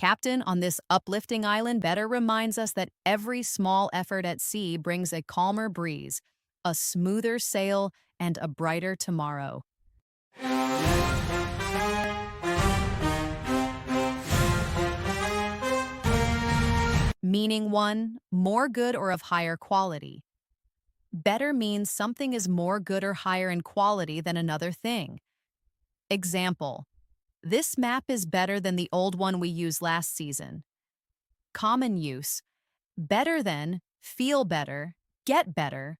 Captain on this uplifting island better reminds us that every small effort at sea brings a calmer breeze, a smoother sail, and a brighter tomorrow. Meaning 1, more good or of higher quality. Better means something is more good or higher in quality than another thing. Example, this map is better than the old one we used last season. Common use, better than, feel better, get better.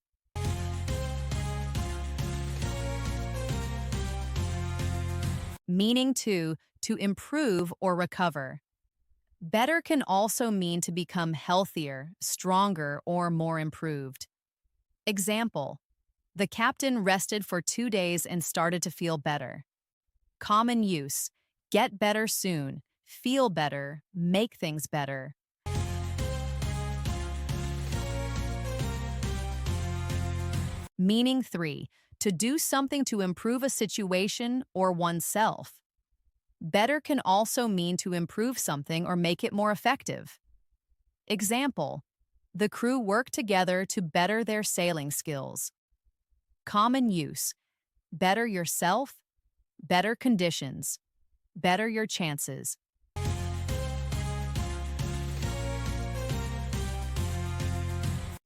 Meaning 2, to improve or recover. Better can also mean to become healthier, stronger, or more improved. Example, the captain rested for 2 days and started to feel better. Common use, get better soon, feel better, make things better. Meaning 3, to do something to improve a situation or oneself. Better can also mean to improve something or make it more effective. Example, the crew worked together to better their sailing skills. Common use, better yourself, better conditions, better your chances.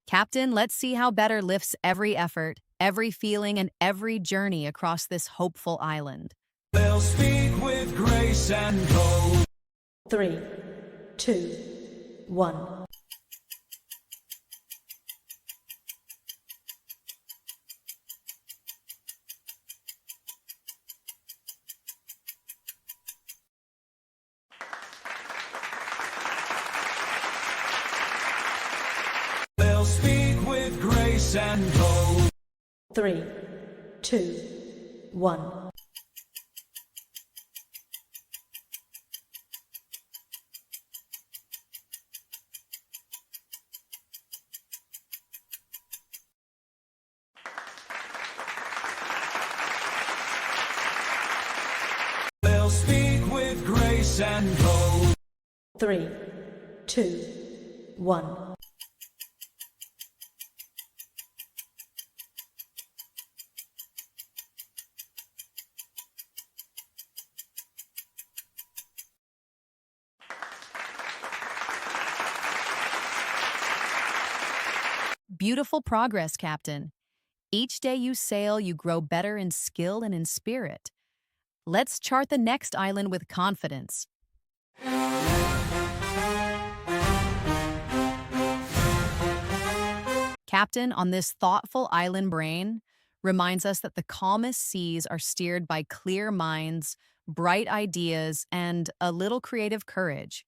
Captain, let's see how better lifts every effort, every feeling, and every journey across this hopeful island. They'll speak with grace and code. 3, 2, 1. They'll speak with grace and code. 3, 2, 1. They'll speak with grace and code. 3, 2, 1. Beautiful progress, Captain. Each day you sail, you grow better in skill and in spirit. Let's chart the next island with confidence. Captain on this thoughtful island brain reminds us that the calmest seas are steered by clear minds, bright ideas, and a little creative courage.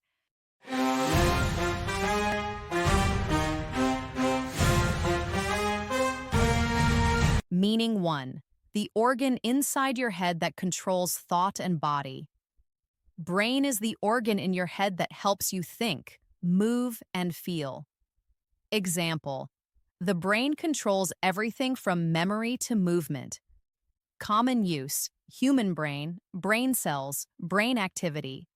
Meaning 1, the organ inside your head that controls thought and body. Brain is the organ in your head that helps you think, move, and feel. Example, the brain controls everything from memory to movement. Common use, human brain cells, brain activity.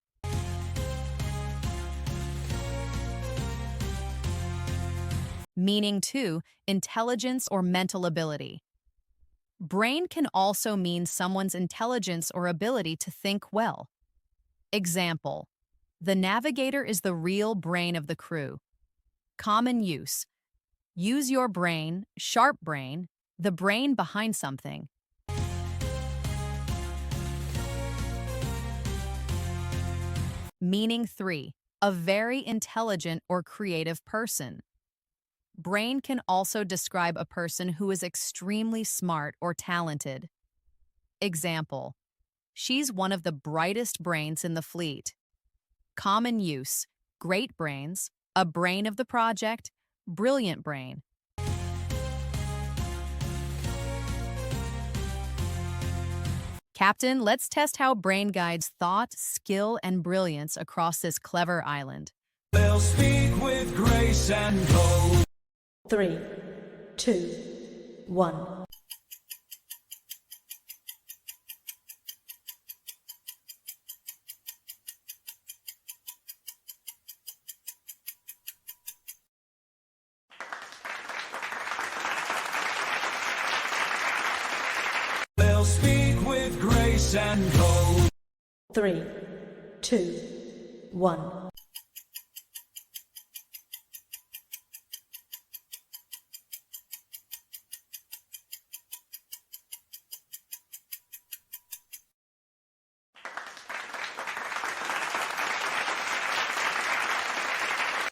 Meaning 2, intelligence or mental ability. Brain can also mean someone's intelligence or ability to think well. Example, the navigator is the real brain of the crew. Common use, use your brain, sharp brain, the brain behind something. Meaning 3, a very intelligent or creative person. Brain can also describe a person who is extremely smart or talented. Example, she's one of the brightest brains in the fleet. Common use, great brains, a brain of the project, brilliant brain. Captain, let's test how brain guides thought, skill, and brilliance across this clever island. They'll speak with grace and code. 3, 2, 1. grace and code. 3, 2, 1.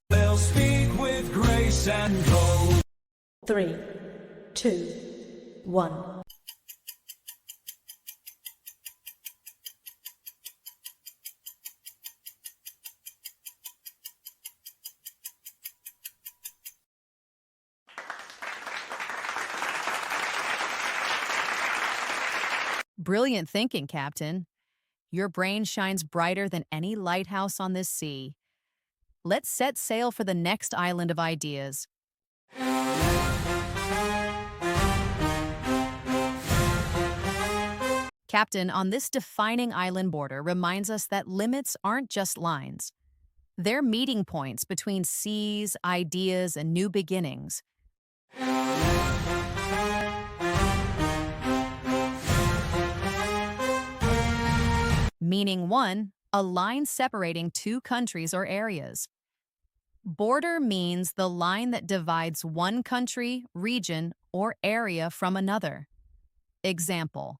They'll speak with grace and code. 3, 2, 1. Brilliant thinking, Captain. Your brain shines brighter than any lighthouse on this sea. Let's set sail for the next island of ideas. Captain, on this defining island border reminds us that limits aren't just lines. They're meeting points between seas, ideas, and new beginnings. Meaning 1, a line separating two countries or areas. Border means the line that divides one country, region, or area from another. Example,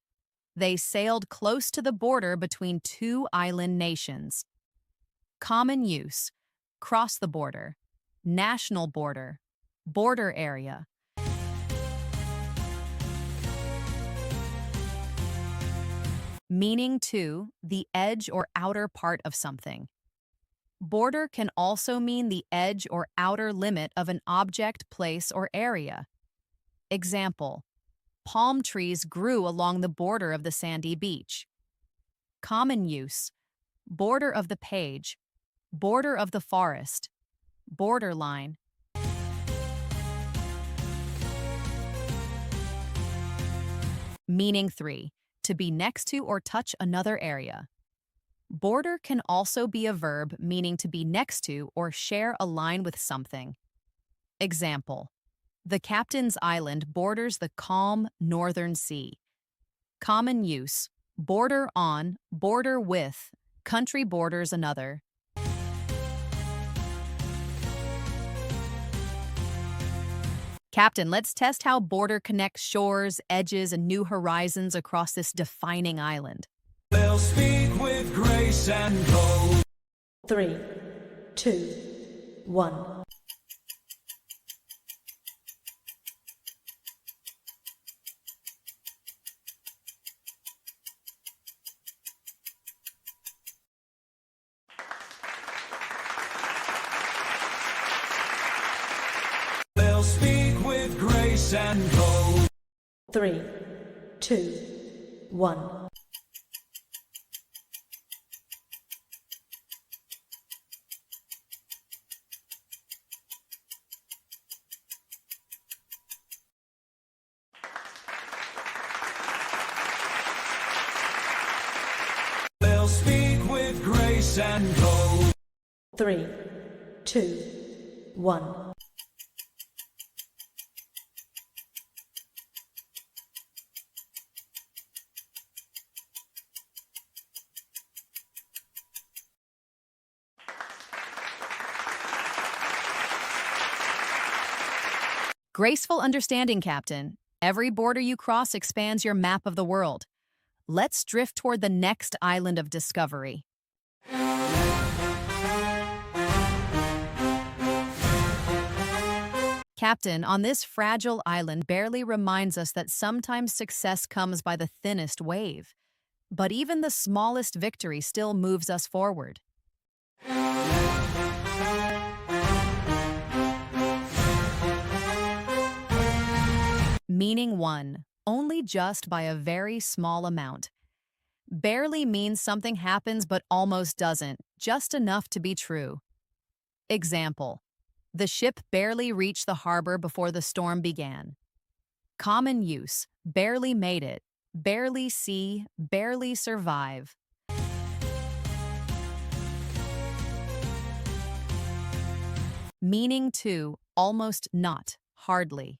they sailed close to the border between two island nations. Common use, cross the border, national border, border area. Meaning 2, the edge or outer part of something. Border can also mean the edge or outer limit of an object, place, or area. Example, palm trees grew along the border of the sandy beach. Common use, border of the page, border of the forest, borderline. Meaning 3, to be next to or touch another area. Border can also be a verb meaning to be next to or share a line with something. Example, the captain's island borders the calm northern sea. Common use, border on, border with, country borders another. Captain, let's test how border connects shores, edges, and new horizons across this defining island. They'll speak with grace and code. 3, 2, 1. They'll speak with grace and code. 3, 2, 1. They'll speak with grace and code. 3, 2, 1. Graceful understanding, Captain. Every border you cross expands your map of the world. Let's drift toward the next island of discovery. Captain, on this fragile island barely reminds us that sometimes success comes by the thinnest wave. But even the smallest victory still moves us forward. Meaning 1, only just by a very small amount. Barely means something happens but almost doesn't, just enough to be true. Example, the ship barely reached the harbor before the storm began. Common use, barely made it, barely see, barely survive. Meaning 2, almost not, hardly.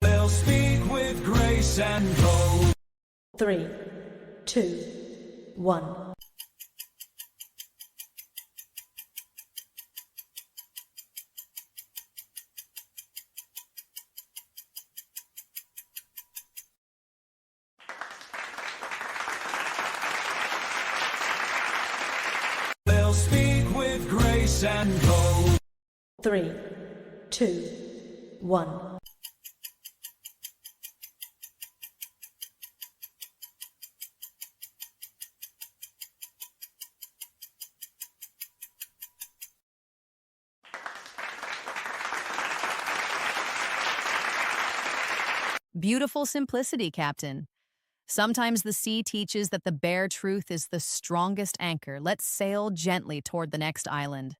They'll speak with grace and go. 3, 2, 1. They'll speak with grace and go. 3, 2, 1. Beautiful simplicity, Captain. Sometimes the sea teaches that the bare truth is the strongest anchor. Let's sail gently toward the next island.